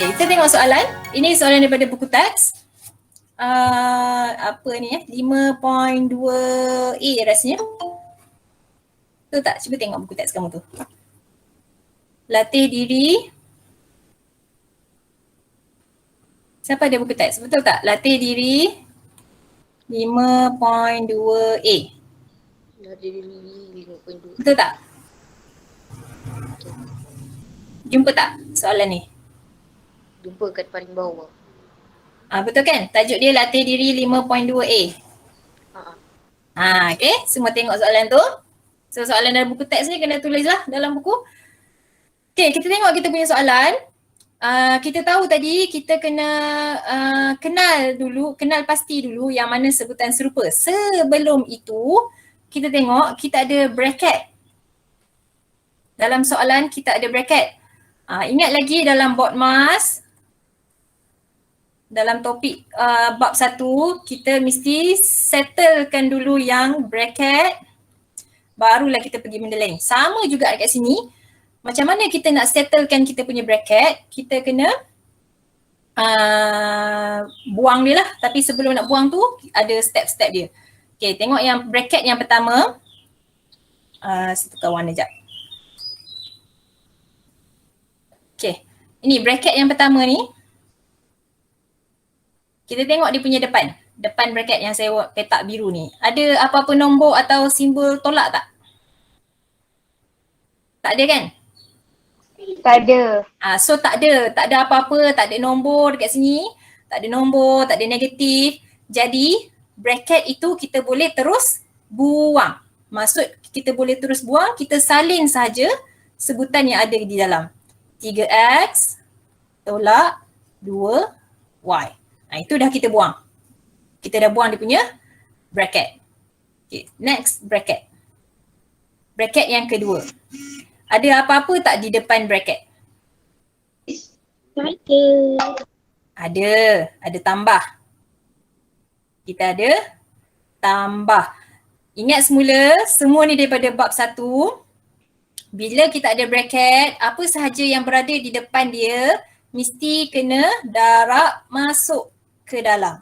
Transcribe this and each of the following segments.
Okay, kita tengok soalan. Ini soalan daripada buku teks. Apa ni 5.2A rasanya. Betul tak? Cuba tengok buku teks kamu tu. Latih diri. Siapa ada buku teks? Betul tak? Latih diri 5.2A. Latih diri 5.2. Betul tak? Jumpa tak soalan ni? Jumpa kat paling bawah. Betul kan? Tajuk dia latih diri 5.2A. Okay. Semua tengok soalan tu. So soalan dalam buku teks ni kena tulis lah dalam buku. Okay, kita tengok kita punya soalan. Kita tahu tadi kita kena kenal pasti dulu yang mana sebutan serupa. Sebelum itu, kita tengok kita ada bracket. Dalam soalan kita ada bracket. Ingat lagi dalam BODMAS, dalam topik bab 1, kita mesti settlekan dulu yang bracket, barulah kita pergi benda lain. Sama juga dekat sini. Macam mana kita nak settlekan kita punya bracket, kita kena buang dia lah. Tapi sebelum nak buang tu, ada step-step dia. Okay, tengok yang bracket yang pertama. Saya tukar warna sekejap. Okay, ini bracket yang pertama ni. Kita tengok dia punya depan. Depan bracket yang saya petak biru ni. Ada apa-apa nombor atau simbol tolak tak? Tak ada kan? Tak ada. So tak ada apa-apa, tak ada nombor dekat sini, tak ada nombor, tak ada negatif. Jadi bracket itu kita boleh terus buang. Maksud kita boleh terus buang, kita salin saja sebutan yang ada di dalam. 3x tolak 2y. Itu dah kita buang. Kita dah buang dia punya bracket. Okay, next bracket. Bracket yang kedua. Ada apa-apa tak di depan bracket? Ada tambah. Kita ada tambah. Ingat semua ni daripada bab 1. Bila kita ada bracket, apa sahaja yang berada di depan dia mesti kena darab masuk ke dalam.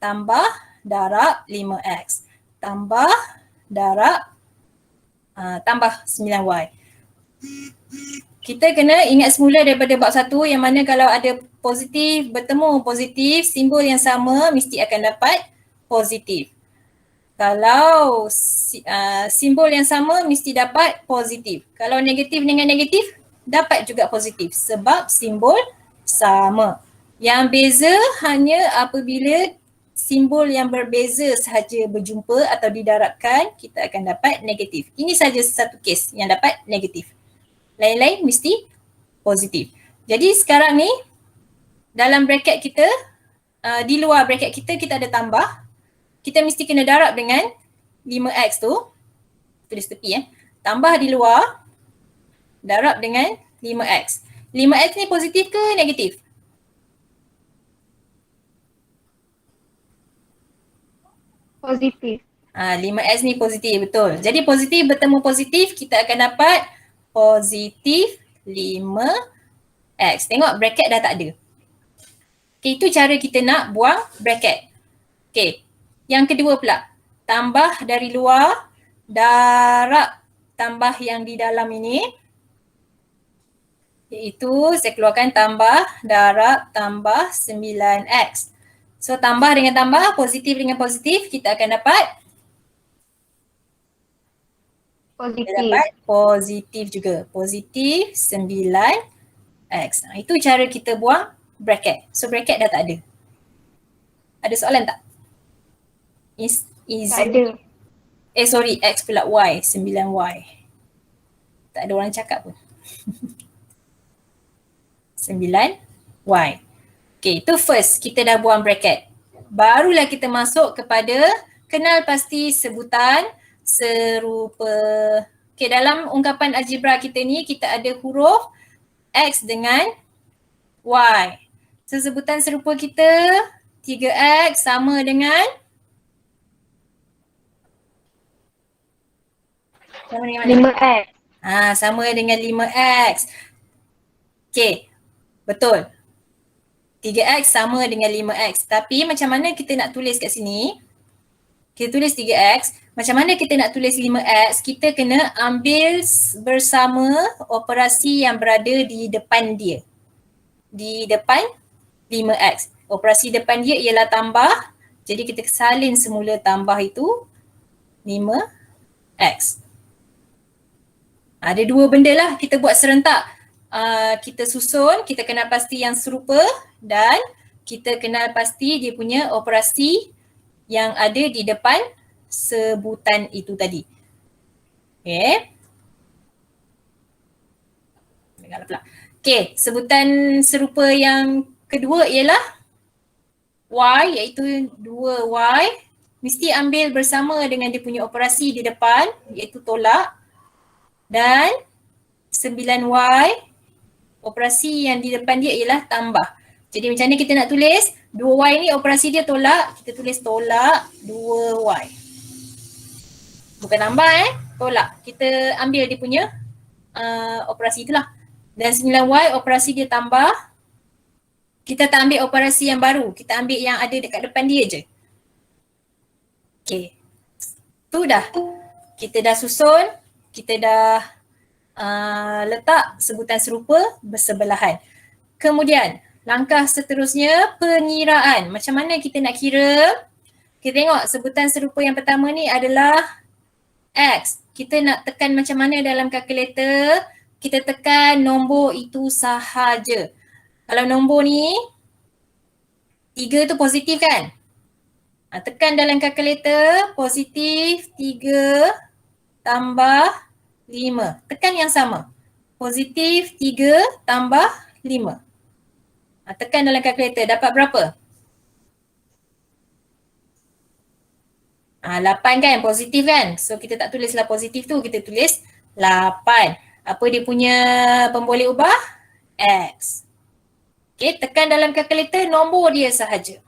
Tambah darab 5x. Tambah darab tambah 9y. Kita kena ingat semula daripada bab 1 yang mana kalau ada positif bertemu positif, simbol yang sama mesti akan dapat positif. Kalau simbol yang sama mesti dapat positif. Kalau negatif dengan negatif dapat juga positif sebab simbol sama. Yang beza hanya apabila simbol yang berbeza sahaja berjumpa atau didarabkan, kita akan dapat negatif. Ini saja satu kes yang dapat negatif. Lain-lain mesti positif. Jadi sekarang ni dalam bracket kita, di luar bracket kita ada tambah. Kita mesti kena darab dengan 5x tu. Tulis tepi Tambah di luar, darab dengan 5x. 5x ni positif ke negatif? Positif. 5x ni positif, betul. Jadi positif bertemu positif, kita akan dapat positif 5x. Tengok bracket dah tak ada. Okay, itu cara kita nak buang bracket. Okay, yang kedua pula. Tambah dari luar, darab tambah yang di dalam ini. Iaitu saya keluarkan tambah, darab, tambah 9x. So tambah dengan tambah, positif dengan positif, kita akan dapat Positif. kita dapat positif juga. Positif 9x. Itu cara kita buang bracket. So bracket dah tak ada. Ada soalan tak? Tak ada. Sorry, x pula y, 9y. Tak ada orang cakap pun. 9y. Okay, itu first kita dah buang bracket. Barulah kita masuk kepada kenal pasti sebutan serupa. Okay, dalam ungkapan algebra kita ni kita ada huruf x dengan y. So sebutan serupa kita 3x sama dengan sama dengan mana? 5x. Sama dengan 5x. Okay, betul. 3x sama dengan 5x. Tapi macam mana kita nak tulis kat sini? Kita tulis 3x. Macam mana kita nak tulis 5x? Kita kena ambil bersama operasi yang berada di depan dia. Di depan 5x. Operasi depan dia ialah tambah. Jadi kita salin semula tambah itu 5x. Ada dua benda lah kita buat serentak. Kita susun, kita kenal pasti yang serupa dan kita kenal pasti dia punya operasi yang ada di depan sebutan itu tadi. Okay. Dengar pula. Okay, sebutan serupa yang kedua ialah y, iaitu 2y. Mesti ambil bersama dengan dia punya operasi di depan, iaitu tolak. Dan 9y, operasi yang di depan dia ialah tambah. Jadi macam mana kita nak tulis? 2y ni operasi dia tolak, kita tulis tolak 2y. Bukan tambah tolak. Kita ambil dia punya operasi itulah. Dan 9y operasi dia tambah. Kita tak ambil operasi yang baru, kita ambil yang ada dekat depan dia je. Okay. Tu dah. Kita dah susun, kita dah letak sebutan serupa bersebelahan. Kemudian langkah seterusnya pengiraan. Macam mana kita nak kira? Kita tengok sebutan serupa yang pertama ni adalah X. Kita nak tekan macam mana dalam kalkulator? Kita tekan nombor itu sahaja. Kalau nombor ni 3 tu positif kan? Tekan dalam kalkulator positif 3 tambah 5. Tekan yang sama. Positif 3 tambah 5. Tekan dalam kalkulator. Dapat berapa? 8 kan? Positif kan? So kita tak tulislah positif tu. Kita tulis 8. Apa dia punya pemboleh ubah? X. Okay, tekan dalam kalkulator nombor dia sahaja.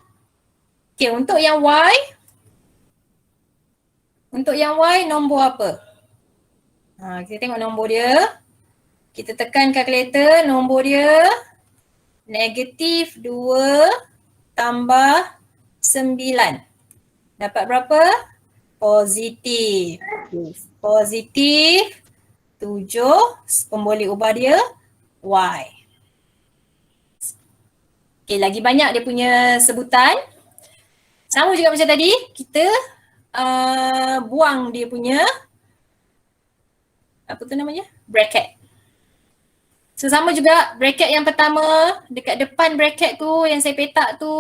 Okay, untuk yang Y. Untuk yang Y nombor apa? Kita tengok nombor dia. Kita tekan kalkulator, nombor dia negatif 2 tambah 9. Dapat berapa? Positif. Positif 7, pemboleh ubah dia Y. Okay, lagi banyak dia punya sebutan. Sama juga macam tadi, kita buang dia punya apa tu namanya? Bracket. So sama juga bracket yang pertama, dekat depan bracket tu yang saya petak tu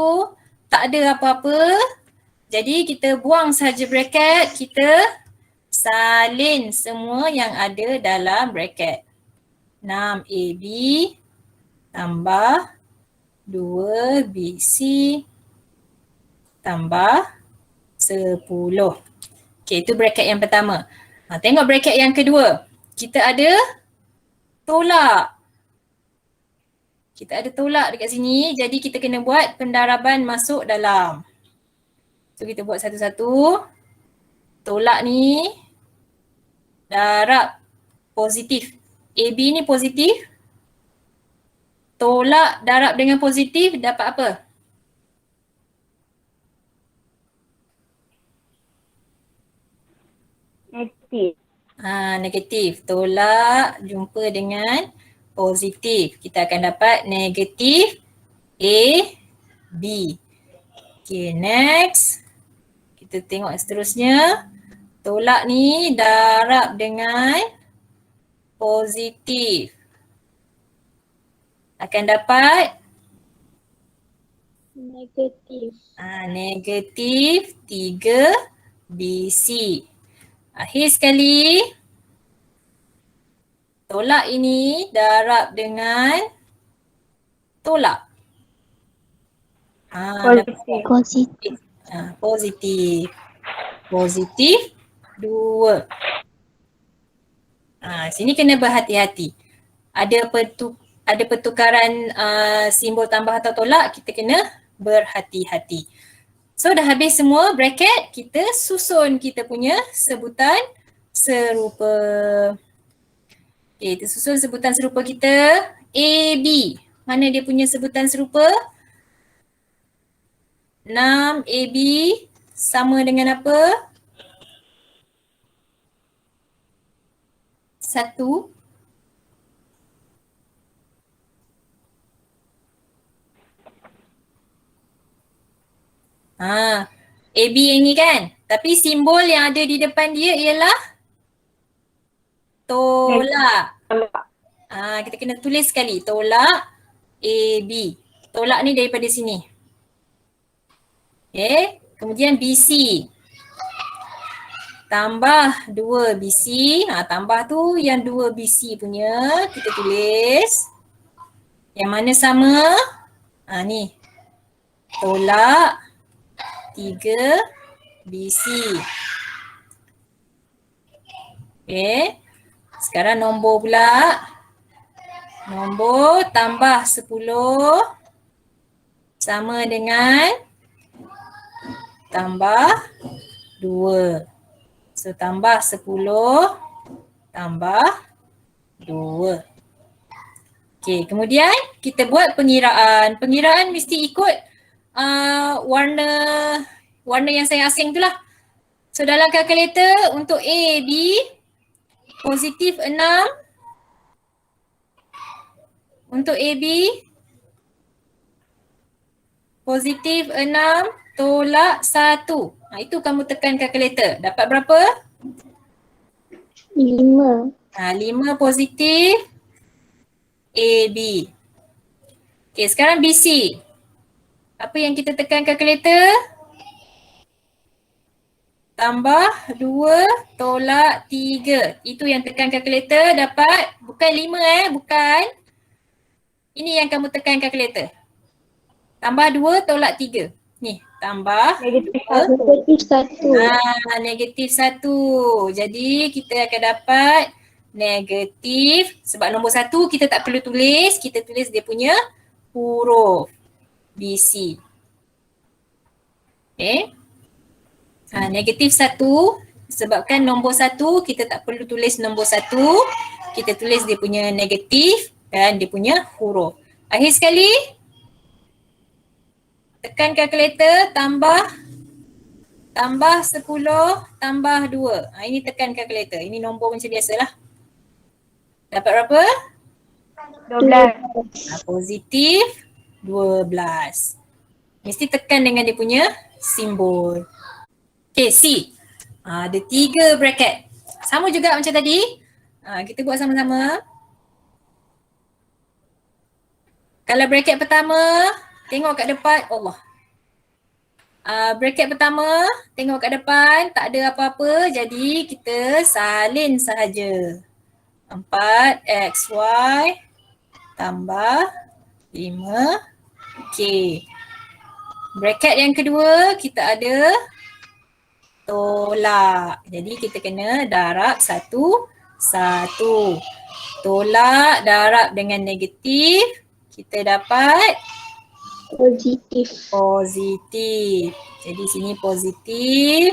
tak ada apa-apa. Jadi kita buang saja bracket, kita salin semua yang ada dalam bracket. 6AB tambah 2BC tambah 10. Okay, itu bracket yang pertama. Tengok bracket yang kedua. Kita ada tolak. Kita ada tolak dekat sini, jadi kita kena buat pendaraban masuk dalam. So kita buat satu-satu. Tolak ni darab positif. AB ni positif. Tolak darab dengan positif dapat apa? Negatif. Negatif. Tolak jumpa dengan positif. Kita akan dapat negatif AB. Okay, next. Kita tengok seterusnya. Tolak ni darab dengan positif. Akan dapat Negatif. negatif 3BC. Akhir sekali, tolak ini darab dengan tolak. Positif. Positif. Positif. Positif 2. Sini kena berhati-hati. Ada pertukaran simbol tambah atau tolak, kita kena berhati-hati. So dah habis semua bracket, kita susun kita punya sebutan serupa. Okay, kita susun sebutan serupa kita AB. Mana dia punya sebutan serupa? 6 AB sama dengan apa? 1. AB yang ni kan. Tapi simbol yang ada di depan dia ialah tolak. Kita kena tulis sekali. Tolak AB. Tolak ni daripada sini. Okay. Kemudian BC. Tambah 2 BC. Tambah tu yang 2 BC punya. Kita tulis. Yang mana sama? Ni. Tolak 3 BC. Okay. Sekarang nombor pula. Nombor tambah 10 sama dengan tambah 2. So tambah 10 tambah 2. Okay, kemudian kita buat pengiraan. Pengiraan mesti ikut warna yang saya asing tu lah. So dalam kalkulator untuk A, B, positif 6. Untuk AB, positif 6 tolak 1. Itu kamu tekan kalkulator. Dapat berapa? 5. 5 positif AB. Okay, sekarang BC. Apa yang kita tekan kalkulator? Tambah 2 tolak 3. Itu yang tekan kalkulator dapat. Bukan 5 bukan. Ini yang kamu tekan kalkulator. Tambah 2 tolak 3. Ni, tambah Negatif 1. negatif 1. Jadi kita akan dapat negatif. Sebab nombor 1 kita tak perlu tulis. Kita tulis dia punya huruf BC. Okay. Negatif 1. Sebabkan nombor 1 kita tak perlu tulis nombor 1. Kita tulis dia punya negatif dan dia punya huruf. Akhir sekali, tekan kalkulator tambah 10 tambah 2. Ini tekan kalkulator. Ini nombor macam biasalah. Dapat berapa? 12. Positif 12. Mesti tekan dengan dia punya simbol. Okay, C. Ada 3 bracket. Sama juga macam tadi. Kita buat sama-sama. Kalau bracket pertama, tengok kat depan. Allah. Bracket pertama, tengok kat depan. Tak ada apa-apa. Jadi kita salin sahaja. 4XY tambah 5K. Bracket yang kedua, kita ada tolak. Jadi kita kena darab 1, 1. Tolak darab dengan negatif. Kita dapat Positif. positif. Jadi sini positif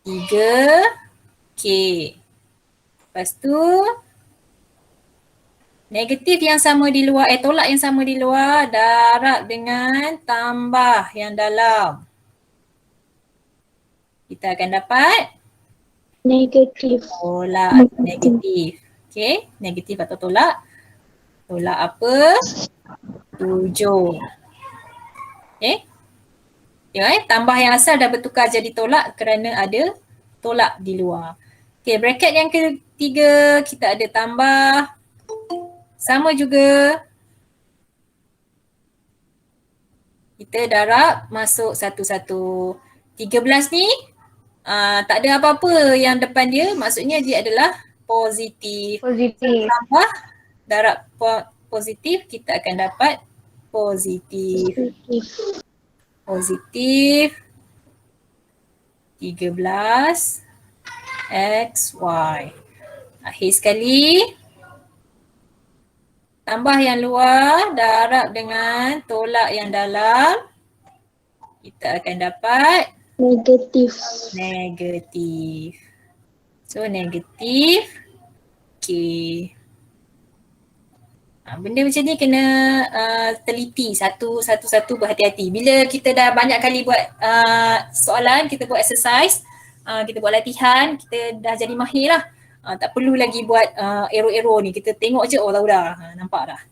3K. Lepas tu negatif yang sama di luar, tolak yang sama di luar darab dengan tambah yang dalam. Kita akan dapat Negatif. tolak negatif. Okay, negatif atau tolak. Tolak apa? 7. Okay. Tambah yang asal dah bertukar jadi tolak kerana ada tolak di luar. Okay, bracket yang ketiga kita ada tambah. Sama juga. Kita darab masuk satu-satu. 13 ni tak ada apa-apa yang depan dia. Maksudnya dia adalah positif. Positif. Tambah darab positif, kita akan dapat positif. Positif 13 XY. Akhir sekali, tambah yang luar, darab dengan tolak yang dalam, kita akan dapat Negatif. negatif. So negatif K. Benda macam ni kena teliti satu-satu berhati-hati. Bila kita dah banyak kali buat soalan, kita buat exercise, kita buat latihan, kita dah jadi mahir lah. Tak perlu lagi buat arrow-arrow ni. Kita tengok je, oh tahu dah. Nampak dah.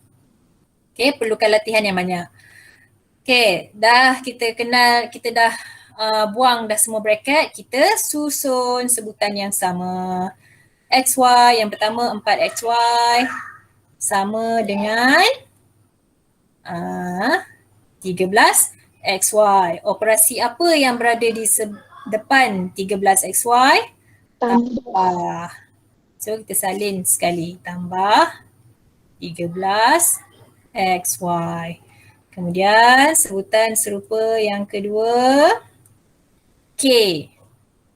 Okay, perlukan latihan yang banyak. Okay, dah kita kenal, kita dah buang dah semua bracket, kita susun sebutan yang sama. XY, yang pertama 4XY sama dengan 13XY. Operasi apa yang berada di depan 13XY? Tambah. So kita salin sekali. Tambah 13XY. Kemudian sebutan serupa yang kedua, K.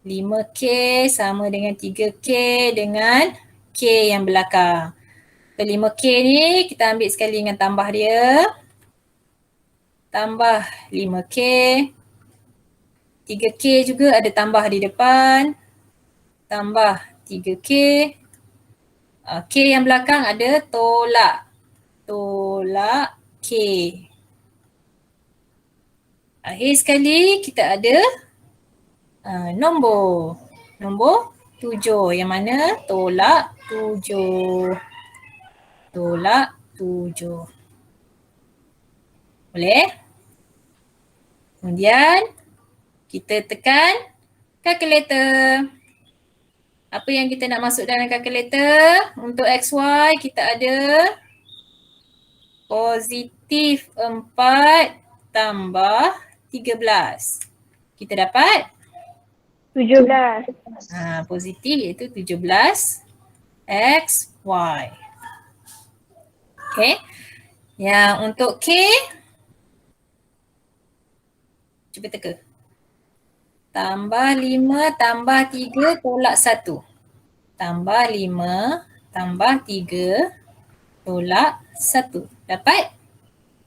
5K sama dengan 3K dengan K yang belakang. 5K ni kita ambil sekali dengan tambah dia. Tambah 5K. 3K juga ada tambah di depan. Tambah 3K. K yang belakang ada tolak. Tolak K. Akhir sekali kita ada nombor. Nombor 7 yang mana tolak 7. Tolak 7. Boleh? Kemudian kita tekan kalkulator. Apa yang kita nak masuk dalam kalkulator? Untuk XY kita ada positif 4 tambah 13. Kita dapat 17. Positif iaitu 17 XY. Okay. Yang untuk K, cuba teka. Tambah 5 tambah 3 tolak 1. Tambah 5 tambah 3 tolak 1. Dapat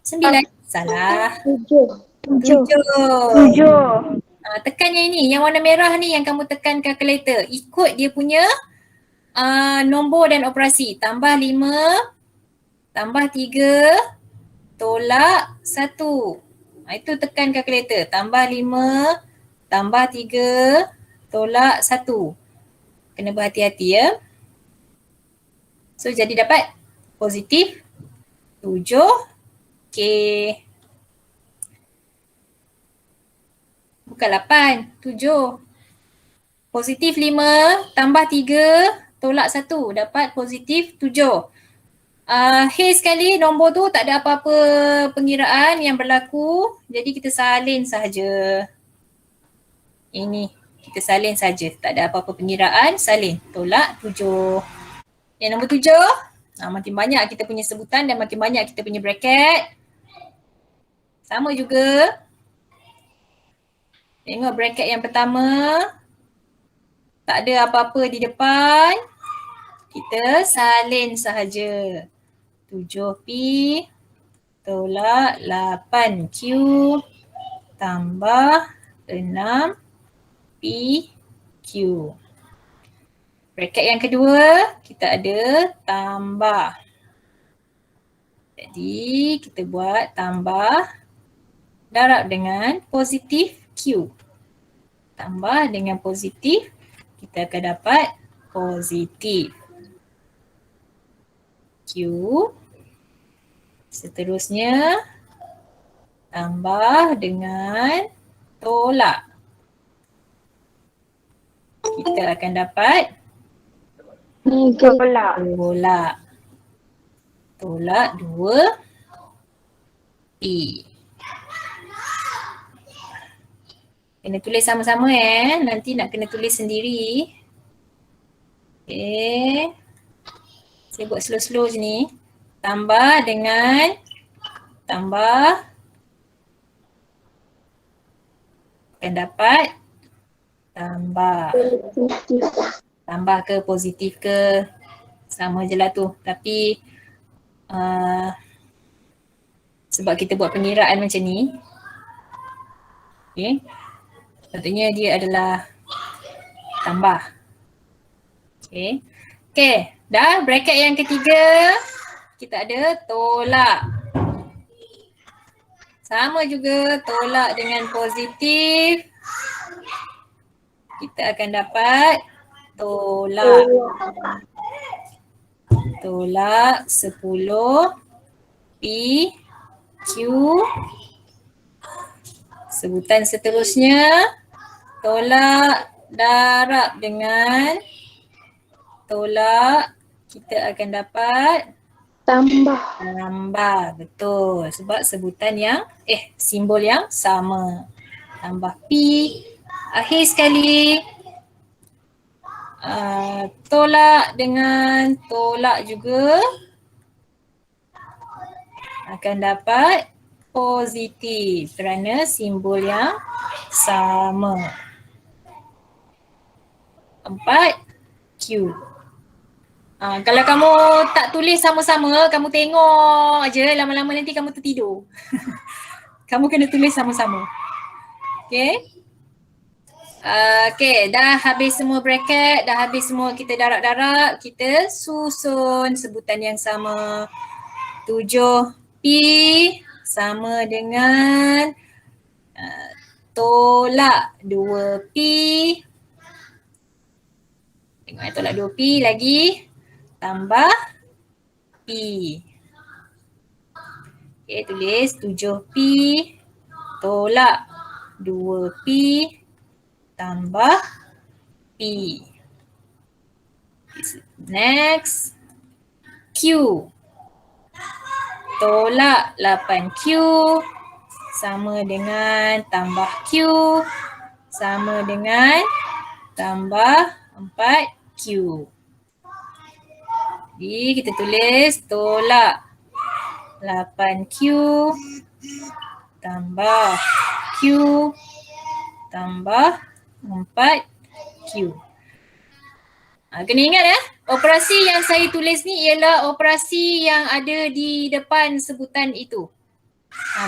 9. Salah. 7. Tekan yang ini, yang warna merah ni yang kamu tekan kalkulator. Ikut dia punya nombor dan operasi. Tambah 5 tambah 3 tolak 1. Itu tekan kalkulator. Tambah 5 tambah 3 tolak 1. Kena berhati-hati ya. So jadi dapat positif 7K. Bukan 8, 7. Positif 5 tambah 3 tolak 1. Dapat positif 7. Sekali nombor tu tak ada apa-apa pengiraan yang berlaku. Jadi kita salin sahaja. Ini kita salin saja. Tak ada apa-apa pengiraan. Salin. Tolak 7. Yang nombor 7. Makin banyak kita punya sebutan dan makin banyak kita punya bracket. Sama juga. Tengok bracket yang pertama. Tak ada apa-apa di depan. Kita salin sahaja. 7P tolak 8Q tambah 6PQ. Bracket yang kedua, kita ada tambah. Jadi kita buat tambah darab dengan positif Q. Tambah dengan positif, kita akan dapat positif Q. Seterusnya, tambah dengan tolak. Kita akan dapat Tolak. Tolak 2P. Kena tulis sama-sama nanti nak kena tulis sendiri. Okay. Saya buat slow-slow je ni. Tambah dengan tambah akan dapat tambah. Tambah ke positif ke sama je lah tu. Tapi sebab kita buat pengiraan macam ni. Okay. Patutnya dia adalah tambah. Okay. Okay. Dah bracket yang ketiga. kita ada tolak. Sama juga tolak dengan positif. Kita akan dapat tolak. Tolak 10 P Q. Sebutan seterusnya tolak darab dengan tolak, kita akan dapat Tambah. tambah. Betul. Sebab sebutan yang simbol yang sama. Tambah P. Akhir sekali tolak dengan tolak juga akan dapat positif kerana simbol yang sama. 4 Q. Kalau kamu tak tulis sama-sama, kamu tengok aje, lama-lama nanti kamu tertidur. Kamu kena tulis sama-sama. Okay. Okay, dah habis semua bracket, dah habis semua kita darab-darab, kita susun sebutan yang sama. 7P sama dengan tolak 2P. Tengok tolak 2P lagi tambah P. Okay, tulis 7P tolak 2P tambah P. Next, Q. Tolak 8Q sama dengan tambah Q sama dengan tambah 4Q. Jadi kita tulis tolak 8Q tambah Q tambah 4Q. Kena ingat operasi yang saya tulis ni ialah operasi yang ada di depan sebutan itu.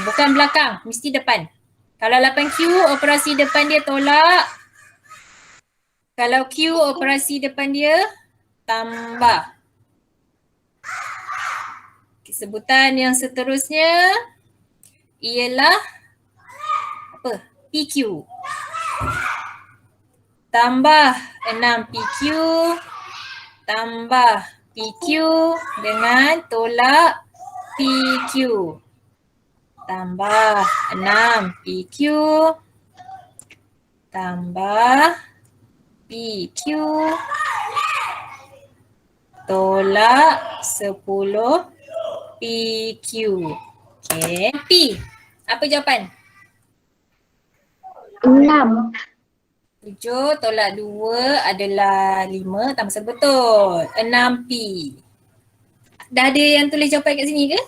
Bukan belakang, mesti depan. Kalau 8Q operasi depan dia tolak. Kalau Q operasi depan dia tambah. Sebutan yang seterusnya ialah apa? PQ. Tambah 6PQ tambah PQ dengan tolak PQ. Tambah 6PQ tambah PQ tolak 10 PQ. Okay. P. Apa jawapan? 6. 7 tolak 2 adalah 5 tambah 1. Betul. 6P. Dah ada yang tulis jawapan kat sini ke?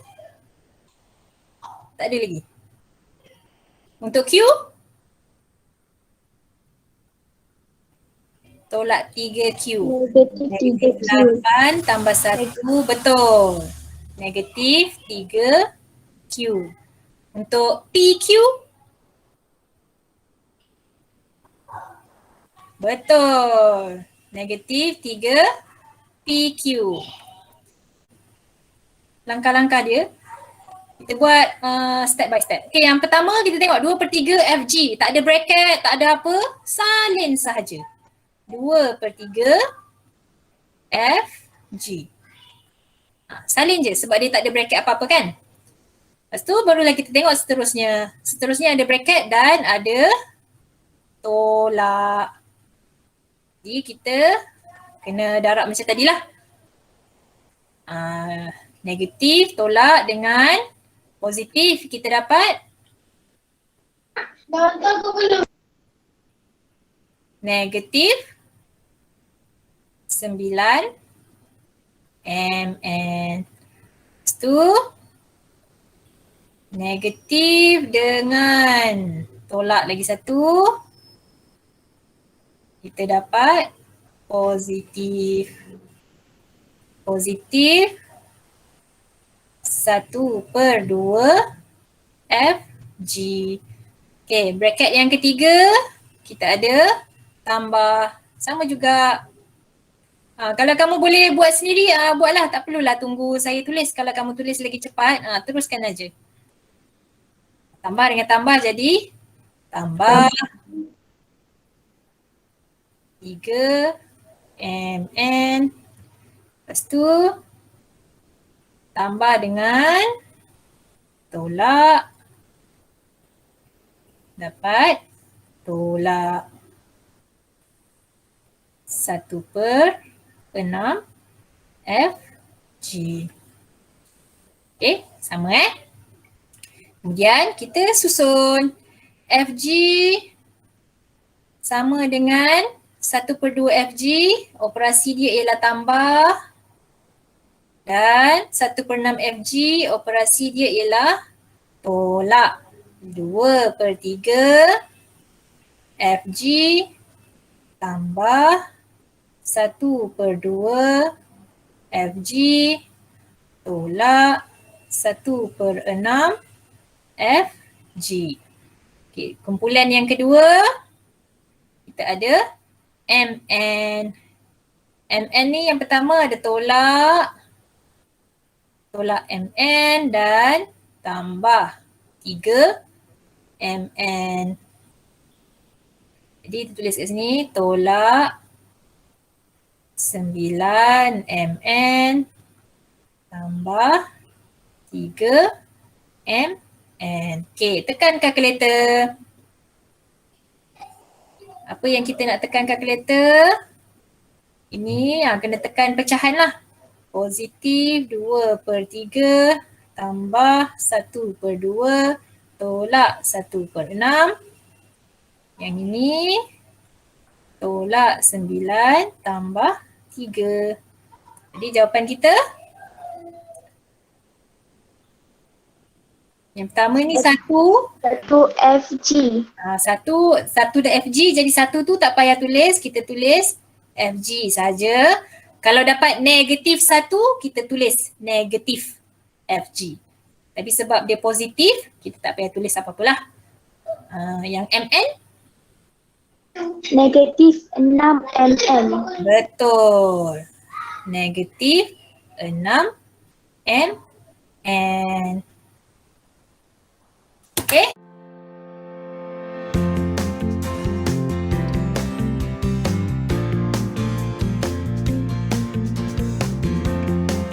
Tak ada lagi. Untuk Q? Tolak 3Q. Negatif 3Q. 8 tambah 1. Betul. Negatif 3Q. Untuk PQ? Betul. Negatif 3PQ. Langkah-langkah dia kita buat step by step. Okay, yang pertama kita tengok 2/3 FG. Tak ada bracket, tak ada apa. Salin sahaja. 2/3 FG. Salin je sebab dia tak ada bracket apa-apa kan. Lepas tu barulah kita tengok seterusnya. Seterusnya ada bracket dan ada tolak. Jadi kita kena darab macam tadilah. Negatif tolak dengan positif kita dapat negatif 9 mn. Lepas tu negatif dengan tolak lagi satu kita dapat positif. Positif 1/2 FG. Okay, bracket yang ketiga kita ada tambah sama juga Kalau kamu boleh buat sendiri, buatlah. Tak perlulah tunggu saya tulis. Kalau kamu tulis lagi cepat, teruskan aja. Tambah dengan tambah jadi tambah 3 mn. Lepas tu tambah dengan tolak. Dapat tolak 1/6 FG. Okay, sama Kemudian kita susun FG sama dengan 1/2 FG, operasi dia ialah tambah, dan 1/6 FG, operasi dia ialah tolak. 2/3 FG tambah 1/2 FG tolak 1/6 FG. Okay, kumpulan yang kedua kita ada MN. MN ni yang pertama ada tolak MN dan tambah 3 MN. Jadi kita tulis kat sini tolak 9 MN tambah 3 MN. Okay, tekan kalkulator. Apa yang kita nak tekan kalkulator? Ini kena tekan pecahan lah. Positif 2/3 tambah 1/2 tolak 1/6. Yang ini tolak 9 tambah 3. Jadi jawapan kita yang pertama ni 1 FG. Satu dah FG, jadi 1 tu tak payah tulis, kita tulis FG saja. Kalau dapat negatif 1, kita tulis negatif FG. Tapi sebab dia positif, kita tak payah tulis apa-apalah. Yang MN? Negatif 6 mm. Betul. Negatif 6 mm.